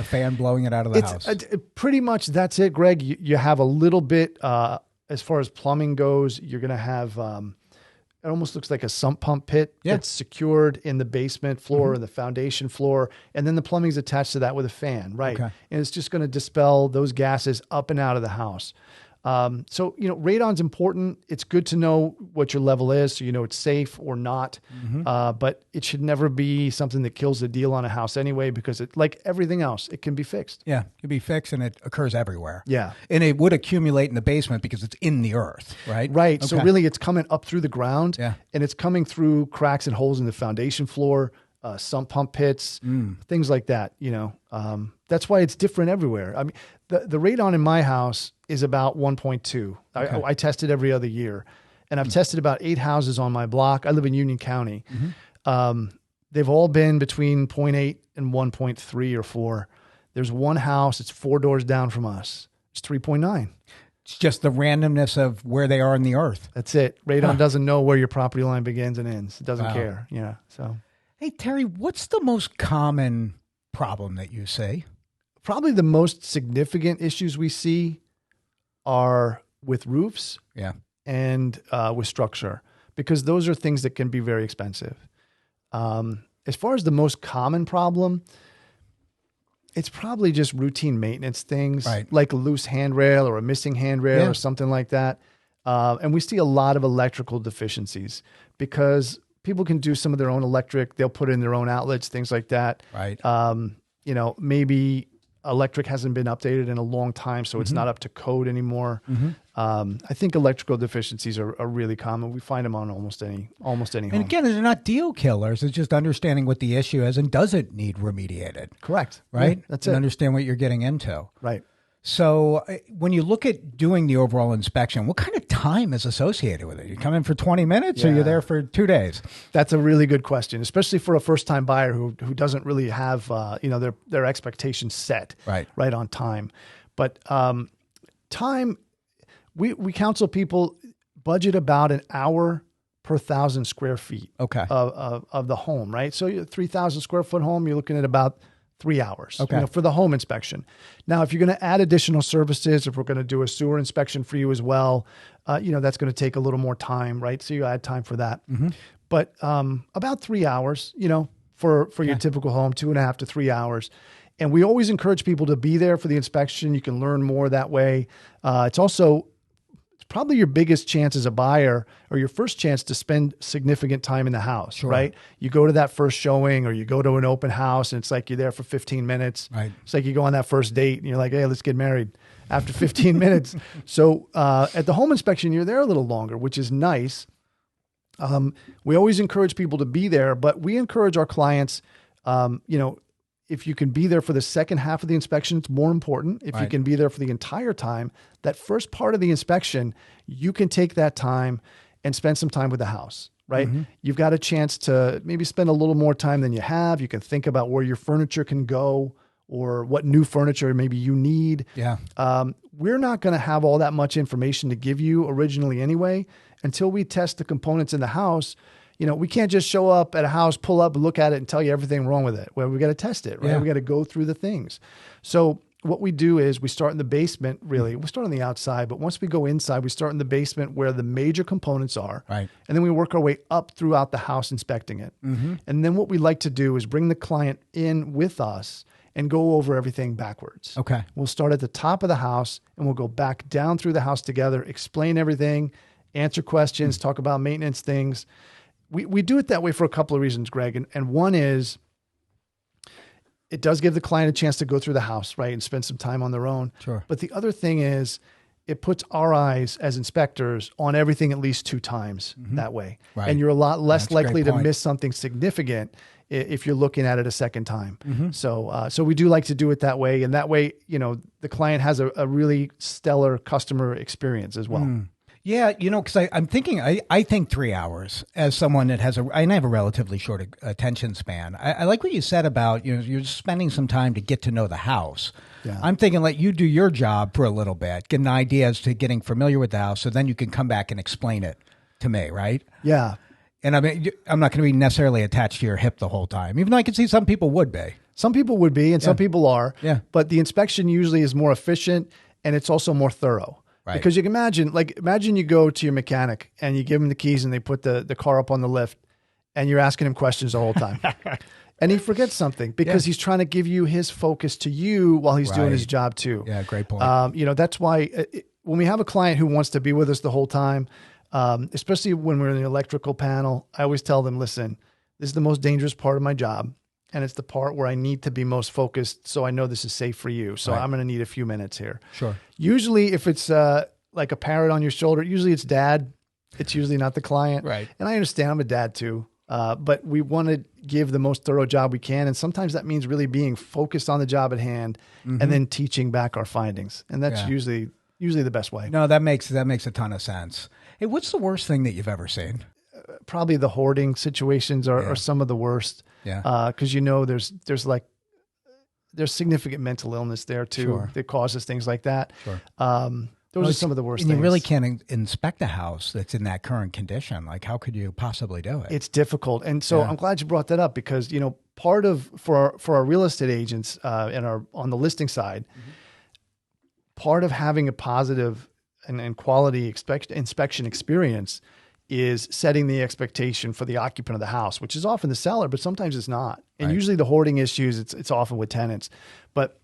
fan blowing it out of the house. Pretty much that's it, Greg. You have a little bit, as far as plumbing goes, you're going to have, it almost looks like a sump pump pit that's secured in the basement floor and the foundation floor. And then the plumbing's attached to that with a fan, right? Okay. And it's just going to dispel those gases up and out of the house. So, radon's important. It's good to know what your level is, so you know it's safe or not. But it should never be something that kills the deal on a house anyway, because it, like everything else, it can be fixed. Yeah, it can be fixed, and it occurs everywhere. Yeah. And it would accumulate in the basement because it's in the earth, right? Right. Okay. So really it's coming up through the ground, and it's coming through cracks and holes in the foundation floor, sump pump pits, things like that. That's why it's different everywhere. I mean, the radon in my house is about 1.2. Okay. I test it every other year, and I've tested about 8 houses on my block. I live in Union County. They've all been between 0.8 and 1.3 or 4. There's one house, it's 4 doors down from us. It's 3.9. It's just the randomness of where they are in the earth. That's it. Radon doesn't know where your property line begins and ends. It doesn't care. So. Hey, Terry, what's the most common problem that you see? Probably the most significant issues we see are with roofs and with structure, because those are things that can be very expensive. As far as the most common problem, it's probably just routine maintenance things, like a loose handrail or a missing handrail or something like that. And we see a lot of electrical deficiencies because people can do some of their own electric. They'll put in their own outlets, things like that. Right. Maybe electric hasn't been updated in a long time, so it's not up to code anymore. I think electrical deficiencies are really common. We find them on almost any home. And again, they're not deal killers. It's just understanding what the issue is and does it need remediated. Correct. Right? Yeah, that's and it. Understand what you're getting into. Right. So when you look at doing the overall inspection, what kind of time is associated with it? You come in for 20 minutes or you're there for 2 days? That's a really good question, especially for a first-time buyer who doesn't really have their expectations set right on time. But time, we counsel people budget about an hour per 1,000 square feet of the home, right? So 3,000 square foot home, you're looking at about 3 hours for the home inspection. Now, if you're going to add additional services, if we're going to do a sewer inspection for you as well, that's going to take a little more time, right? So you add time for that. But about 3 hours, for your typical home, 2.5 to 3 hours. And we always encourage people to be there for the inspection. You can learn more that way. It's probably your biggest chance as a buyer, or your first chance to spend significant time in the house, right? You go to that first showing, or you go to an open house and it's like you're there for 15 minutes. Right. It's like you go on that first date and you're like, hey, let's get married after 15 minutes. So at the home inspection, you're there a little longer, which is nice. We always encourage people to be there, but we encourage our clients, if you can be there for the second half of the inspection, it's more important. If you can be there for the entire time, that first part of the inspection, you can take that time and spend some time with the house, right? You've got a chance to maybe spend a little more time than you have. You can think about where your furniture can go or what new furniture maybe you need. We're not going to have all that much information to give you originally anyway, until we test the components in the house. We can't just show up at a house, pull up, look at it, and tell you everything wrong with it. Well, we got to test it, right? We got to go through the things. So what we do is we start in the basement, really. We start on the outside, but once we go inside, we start in the basement where the major components are. Right. And then we work our way up throughout the house, inspecting it. And then what we like to do is bring the client in with us and go over everything backwards. Okay. We'll start at the top of the house and we'll go back down through the house together, explain everything, answer questions, talk about maintenance things. We do it that way for a couple of reasons, Greg. And one is it does give the client a chance to go through the house, right, and spend some time on their own. Sure. But the other thing is it puts our eyes as inspectors on everything at least 2 times that way. Right. And you're a lot less likely to miss something significant if you're looking at it a second time. So we do like to do it that way. And that way, the client has a really stellar customer experience as well. Yeah, because I'm thinking, I think 3 hours as someone that I have a relatively short attention span. I like what you said about, you're spending some time to get to know the house. Yeah. I'm thinking let you do your job for a little bit, get an idea as to getting familiar with the house, so then you can come back and explain it to me, right? Yeah. And I mean, I'm not going to be necessarily attached to your hip the whole time, even though I can see some people would be. Some people would be, and some people are. Yeah. But the inspection usually is more efficient, and it's also more thorough. Right. Because you can imagine you go to your mechanic and you give him the keys and they put the car up on the lift and you're asking him questions the whole time. And he forgets something because he's trying to give you his focus to you while he's doing his job too. Yeah, great point. That's why when we have a client who wants to be with us the whole time, especially when we're in the electrical panel, I always tell them, listen, this is the most dangerous part of my job. And it's the part where I need to be most focused so I know this is safe for you. So I'm going to need a few minutes here. Sure. Usually if it's like a parrot on your shoulder, usually it's dad. It's usually not the client. Right. And I understand I'm a dad too. But we want to give the most thorough job we can. And sometimes that means really being focused on the job at hand and then teaching back our findings. And that's usually the best way. No, that makes a ton of sense. Hey, what's the worst thing that you've ever seen? Probably the hoarding situations are some of the worst. Yeah. Cause there's significant mental illness there too that causes things like that. Sure. Those are some of the worst things. You really can't inspect a house that's in that current condition. Like how could you possibly do it? It's difficult. And so I'm glad you brought that up because, part of, for our real estate agents, on the listing side, part of having a positive and quality inspection experience is setting the expectation for the occupant of the house, which is often the seller, but sometimes it's not. And usually the hoarding issues, it's often with tenants. But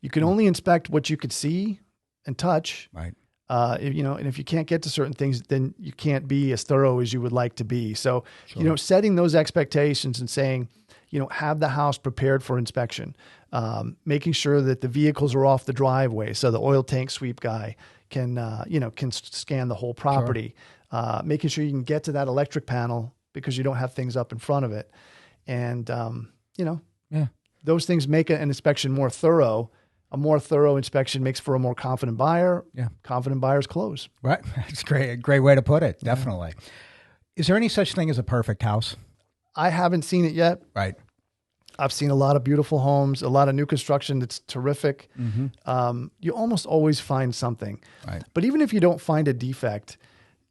you can only inspect what you could see and touch. Right. And if you can't get to certain things, then you can't be as thorough as you would like to be. So, setting those expectations and saying, have the house prepared for inspection, making sure that the vehicles are off the driveway. So the oil tank sweep guy can scan the whole property, making sure you can get to that electric panel because you don't have things up in front of it. And, those things make an inspection more thorough. A more thorough inspection makes for a more confident buyer. Yeah. Confident buyers close. Right. That's great. A great way to put it. Definitely. Yeah. Is there any such thing as a perfect house? I haven't seen it yet. Right. I've seen a lot of beautiful homes, a lot of new construction that's terrific. Mm-hmm. You almost always find something. Right. But even if you don't find a defect,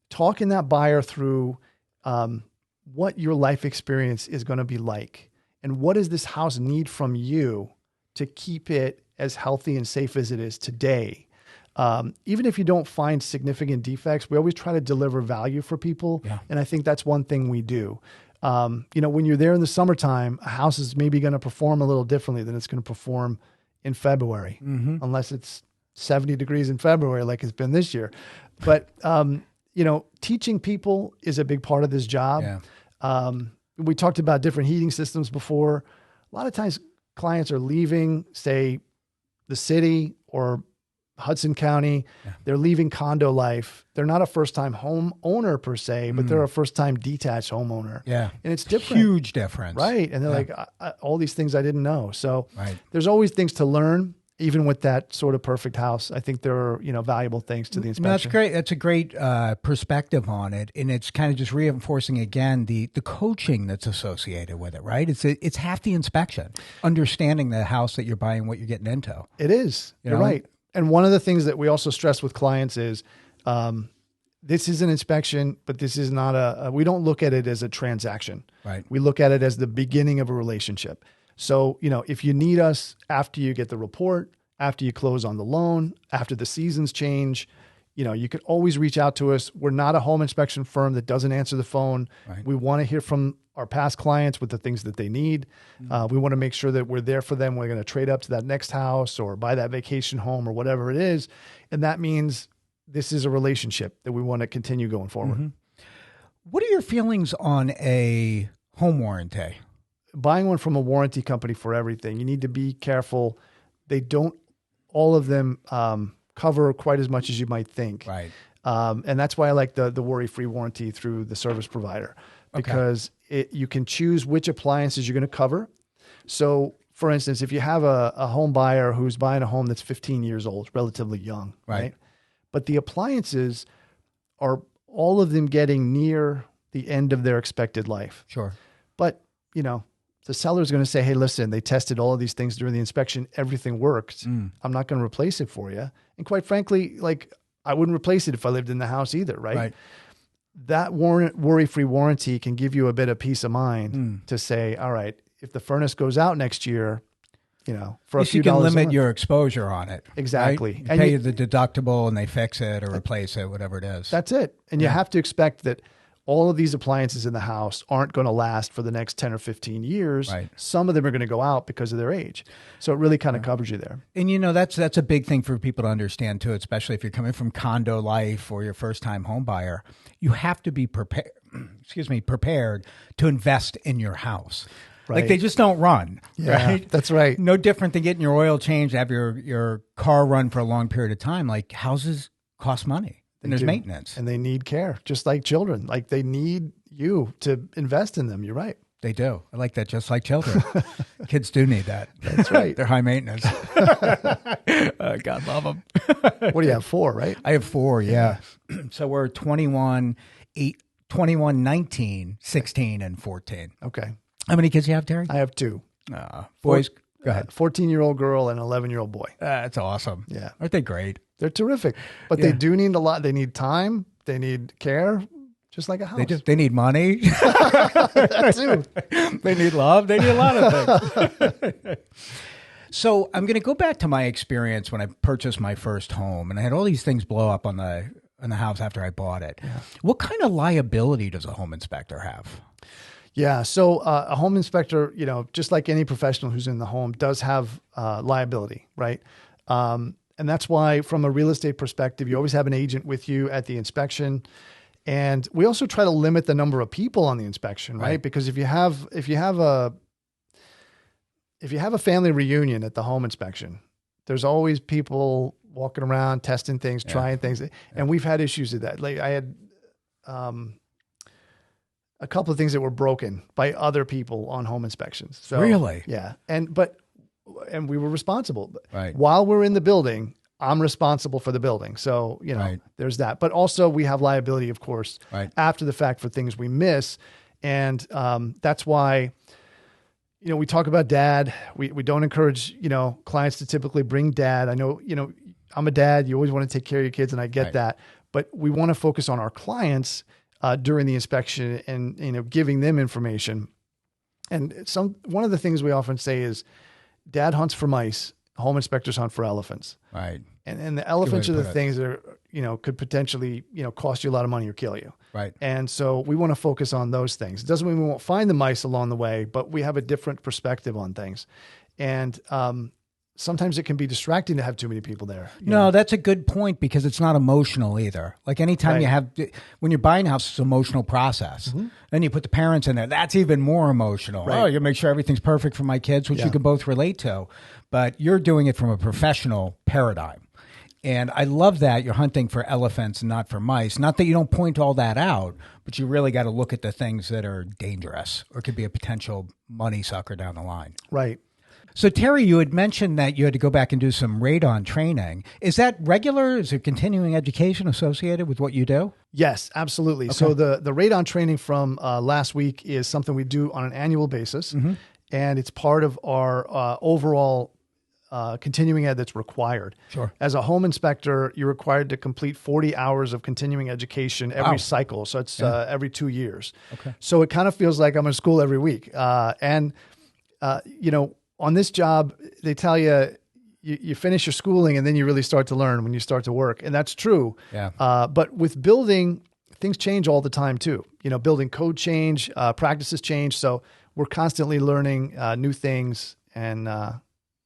talking that buyer through what your life experience is going to be like and what does this house need from you to keep it as healthy and safe as it is today. Even if you don't find significant defects, we always try to deliver value for people. Yeah. And I think that's one thing we do. When you're there in the summertime, a house is maybe going to perform a little differently than it's going to perform in February, unless it's 70 degrees in February, like it's been this year. But, teaching people is a big part of this job. Yeah. We talked about different heating systems before. A lot of times clients are leaving, say, the city or Hudson County. Yeah. They're leaving condo life. They're not a first-time home owner per se, but they're a first-time detached homeowner. Yeah. And it's different. Huge difference. Right. And they're like, all these things I didn't know. So there's always things to learn, even with that sort of perfect house. I think there are, valuable things to the inspection. No, that's great. That's a great perspective on it. And it's kind of just reinforcing again the coaching that's associated with it, right? It's half the inspection, understanding the house that you're buying, what you're getting into. It is. You're right. And one of the things that we also stress with clients is this is an inspection, but this is not we don't look at it as a transaction. Right. We look at it as the beginning of a relationship. So, if you need us after you get the report, after you close on the loan, after the seasons change, you could always reach out to us. We're not a home inspection firm that doesn't answer the phone. Right. We want to hear from our past clients with the things that they need. We want to make sure that we're there for them. We're going to trade up to that next house or buy that vacation home or whatever it is. And that means this is a relationship that we want to continue going forward. Mm-hmm. What are your feelings on a home warranty? Buying one from a warranty company for everything, you need to be careful. They don't, all of them cover quite as much as you might think. Right. And that's why I like the worry-free warranty through the service provider, because you can choose which appliances you're going to cover. So for instance, if you have a home buyer who's buying a home that's 15 years old, relatively young, right? But the appliances are all of them getting near the end of their expected life. Sure. But, the seller's going to say, hey, listen, they tested all of these things during the inspection. Everything worked. I'm not going to replace it for you. And quite frankly, I wouldn't replace it if I lived in the house either, right? That worry-free warranty can give you a bit of peace of mind to say, all right, if the furnace goes out next year, for a few dollars, you can limit your exposure on it. Exactly. Right? You pay the deductible and they fix it or replace it, whatever it is. That's it. And you have to expect that all of these appliances in the house aren't going to last for the next 10 or 15 years. Right. Some of them are going to go out because of their age. So it really kind of covers you there. And that's a big thing for people to understand too, especially if you're coming from condo life or your first time home buyer. You have to be prepared to invest in your house. Right. Like they just don't run. Yeah, right? That's right. No different than getting your oil changed, have your car run for a long period of time. Like houses cost money. And there's maintenance. And they need care, just like children. Like they need you to invest in them. You're right. They do. I like that, just like children. Kids do need that. That's right. They're high maintenance. God love them. What do you have, 4, right? I have 4, yeah. So we're 21, 19, 16, and 14. Okay. How many kids do you have, Terry? I have 2. Boys? Go ahead. 14-year-old girl and 11-year-old boy. That's awesome. Yeah. Aren't they great? They're terrific. But they do need a lot. They need time. They need care, just like a house. They do. They need money. That too. They need love. They need a lot of things. So I'm going to go back to my experience when I purchased my first home, and I had all these things blow up on the house after I bought it. Yeah. What kind of liability does a home inspector have? Yeah. So a home inspector, just like any professional who's in the home, does have liability, right? And that's why from a real estate perspective, you always have an agent with you at the inspection. And we also try to limit the number of people on the inspection, right? Because if you have a if you have a family reunion at the home inspection, there's always people walking around, testing things, trying things. And we've had issues with that. Like I had a couple of things that were broken by other people on home inspections. So, really? Yeah. And we were responsible. Right. While we're in the building, I'm responsible for the building. So, there's that. But also we have liability, of course, after the fact for things we miss. And that's why, we talk about dad. We don't encourage, clients to typically bring dad. I know, I'm a dad. You always want to take care of your kids, and I get that. But we want to focus on our clients during the inspection and, giving them information. And one of the things we often say is dad hunts for mice, home inspectors hunt for elephants. Right. And the elephants are the things that are, could potentially, cost you a lot of money or kill you. Right. And so we want to focus on those things. It doesn't mean we won't find the mice along the way, but we have a different perspective on things. And sometimes it can be distracting to have too many people there. No, that's a good point, because it's not emotional either. Like anytime when you're buying a house, it's an emotional process. Then you put the parents in there. That's even more emotional. Right. Oh, you make sure everything's perfect for my kids, which you can both relate to. But you're doing it from a professional paradigm. And I love that you're hunting for elephants and not for mice. Not that you don't point all that out, but you really got to look at the things that are dangerous or could be a potential money sucker down the line. Right. So, Terry, you had mentioned that you had to go back and do some radon training. Is that regular? Is there continuing education associated with what you do? Yes, absolutely. Okay. So the radon training from last week is something we do on an annual basis, and it's part of our overall continuing ed that's required. Sure. As a home inspector, you're required to complete 40 hours of continuing education every cycle. So it's every 2 years. Okay. So it kind of feels like I'm in school every week. On this job, they tell you, you finish your schooling and then you really start to learn when you start to work. And that's true. Yeah. But with building, things change all the time too. Building code change, practices change. So we're constantly learning new things. And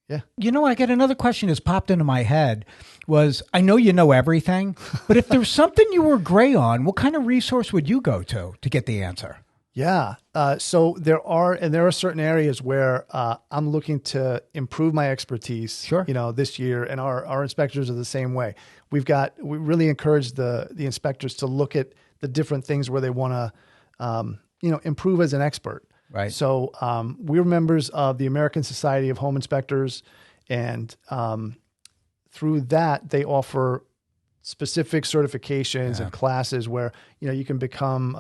yeah. I got another question that's popped into my head was, I know you know everything, but if there's something you were gray on, what kind of resource would you go to get the answer? Yeah. So there are certain areas where I'm looking to improve my expertise, this year, and our inspectors are the same way. We really encourage the inspectors to look at the different things where they want to, improve as an expert. Right. So we're members of the American Society of Home Inspectors, and through that, they offer specific certifications and classes where, you can become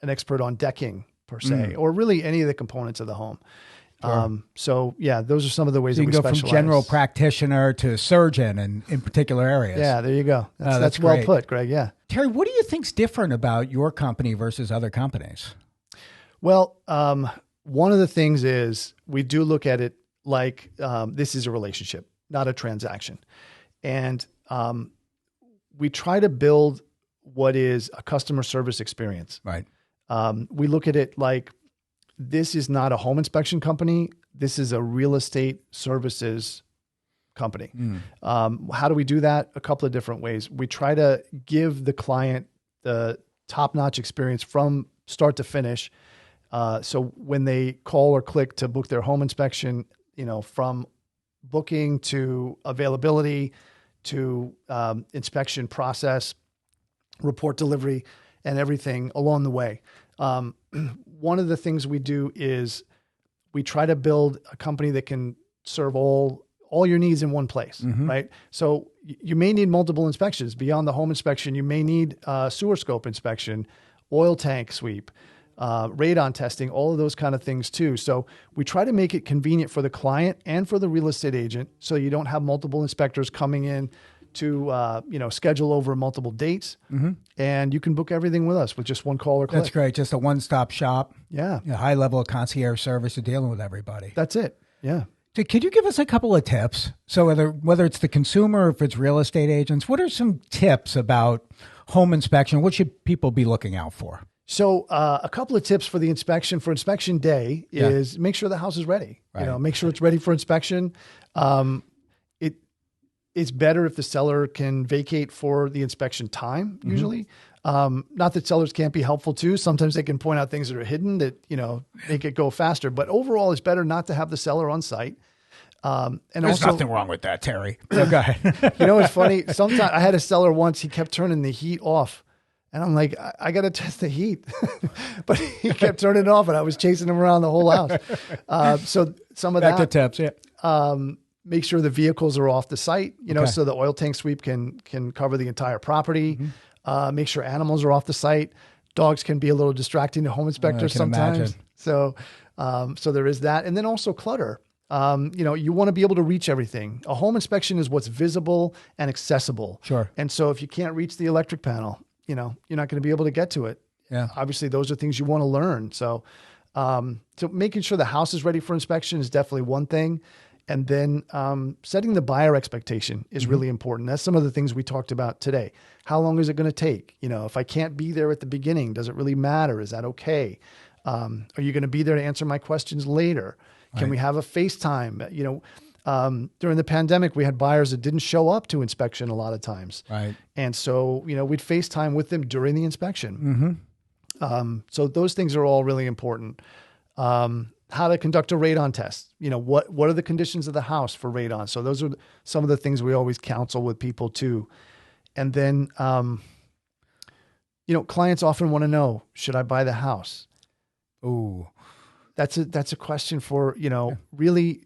an expert on decking per se, or really any of the components of the home. Sure. So yeah, those are some of the ways that we specialize. You can go from general practitioner to surgeon in particular areas. Yeah, there you go. That's well put, Greg. Yeah. Terry, what do you think's different about your company versus other companies? Well, one of the things is we do look at it like this is a relationship, not a transaction. And we try to build what is a customer service experience. Right. We look at it like this is not a home inspection company. This is a real estate services company. How do we do that? A couple of different ways. We try to give the client the top-notch experience from start to finish. So when they call or click to book their home inspection, from booking to availability to inspection process, report delivery, and everything along the way. One of the things we do is we try to build a company that can serve all your needs in one place, right? So you may need multiple inspections. Beyond the home inspection, you may need sewer scope inspection, oil tank sweep, radon testing, all of those kind of things too. So we try to make it convenient for the client and for the real estate agent, so you don't have multiple inspectors coming in to schedule over multiple dates, and you can book everything with us with just one call or click. That's great. Just a one-stop shop. Yeah. High level of concierge service to dealing with everybody. That's it. Yeah. So could you give us a couple of tips? So whether it's the consumer or if it's real estate agents, what are some tips about home inspection? What should people be looking out for? So a couple of tips for the inspection for inspection day is make sure the house is ready. Right. Make sure it's ready for inspection. It's better if the seller can vacate for the inspection time, usually. Not that sellers can't be helpful too. Sometimes they can point out things that are hidden that, make it go faster. But overall, it's better not to have the seller on site. And there's nothing wrong with that, Terry. Go ahead. It's funny. Sometimes I had a seller once, he kept turning the heat off. And I'm like, I got to test the heat. But he kept turning it off and I was chasing him around the whole house. So some of Back that. to tips, yeah. Make sure the vehicles are off the site, so the oil tank sweep can cover the entire property. Mm-hmm. Make sure animals are off the site. Dogs can be a little distracting to home inspectors sometimes. Imagine. So there is that. And then also clutter. You want to be able to reach everything. A home inspection is what's visible and accessible. Sure. And so if you can't reach the electric panel, you're not going to be able to get to it. Yeah. Obviously, those are things you want to learn. So making sure the house is ready for inspection is definitely one thing. And then setting the buyer expectation is really important. That's some of the things we talked about today. How long is it going to take? If I can't be there at the beginning, does it really matter? Is that okay? Are you going to be there to answer my questions later? Can we have a FaceTime? During the pandemic, we had buyers that didn't show up to inspection a lot of times. Right. And so, we'd FaceTime with them during the inspection. Mm-hmm. So those things are all really important. How to conduct a radon test. What are the conditions of the house for radon? So those are some of the things we always counsel with people too. And then, clients often want to know, should I buy the house? Ooh, that's a question for, really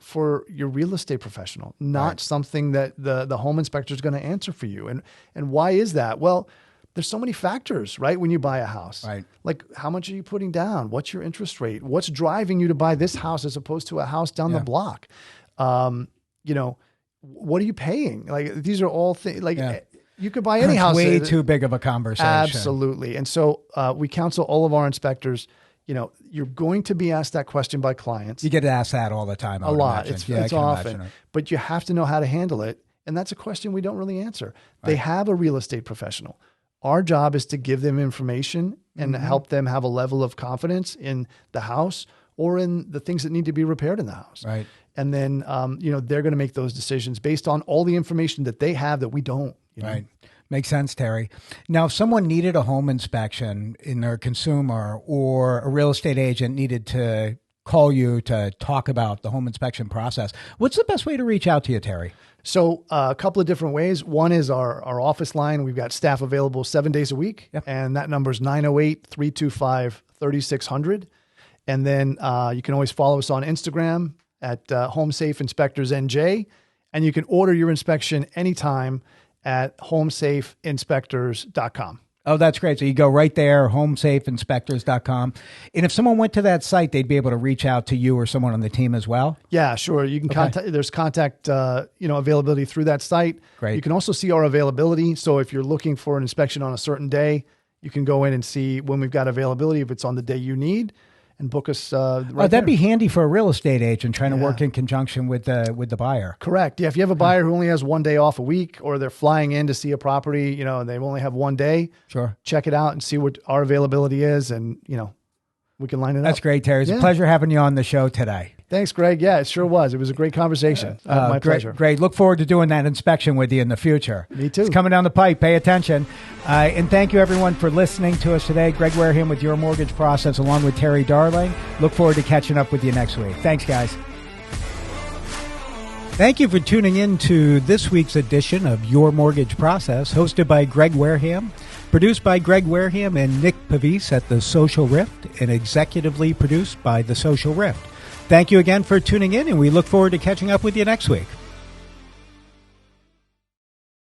for your real estate professional, not something that the home inspector is going to answer for you. And why is that? Well, there's so many factors, right? When you buy a house, right? Like how much are you putting down? What's your interest rate? What's driving you to buy this house as opposed to a house down the block? What are you paying? Like these are all things you could buy any house. Way too big of a conversation. Absolutely. And so we counsel all of our inspectors, you're going to be asked that question by clients. You get asked that all the time. A lot. It's often, but you have to know how to handle it. And that's a question we don't really answer. Right. They have a real estate professional. Our job is to give them information and help them have a level of confidence in the house or in the things that need to be repaired in the house. Right. And then, they're going to make those decisions based on all the information that they have that we don't. Right. Makes sense, Terry. Now, if someone needed a home inspection in their consumer or a real estate agent needed to call you to talk about the home inspection process, what's the best way to reach out to you, Terry? So a couple of different ways. One is our office line. We've got staff available 7 days a week. Yep. And that number is 908-325-3600. And then you can always follow us on Instagram at Home Safe Inspectors NJ. And you can order your inspection anytime at homesafeinspectors.com. Oh, that's great. So you go right there, homesafeinspectors.com. And if someone went to that site, they'd be able to reach out to you or someone on the team as well? Yeah, sure. You can contact, there's contact, availability through that site. Great. You can also see our availability. So if you're looking for an inspection on a certain day, you can go in and see when we've got availability, if it's on the day you need, and book us that'd be handy for a real estate agent trying to work in conjunction with the buyer. Correct. Yeah. If you have a buyer who only has 1 day off a week, or they're flying in to see a property, and they only have 1 day, sure, check it out and see what our availability is, and we can line it up. That's great, Terry. It's a pleasure having you on the show today. Thanks, Greg. Yeah, it sure was. It was a great conversation. My pleasure. Great. Look forward to doing that inspection with you in the future. Me too. It's coming down the pipe. Pay attention. And thank you, everyone, for listening to us today. Greg Wareham with Your Mortgage Process, along with Terry Darling. Look forward to catching up with you next week. Thanks, guys. Thank you for tuning in to this week's edition of Your Mortgage Process, hosted by Greg Wareham, produced by Greg Wareham and Nick Pavis at The Social Rift, and executively produced by The Social Rift. Thank you again for tuning in, and we look forward to catching up with you next week.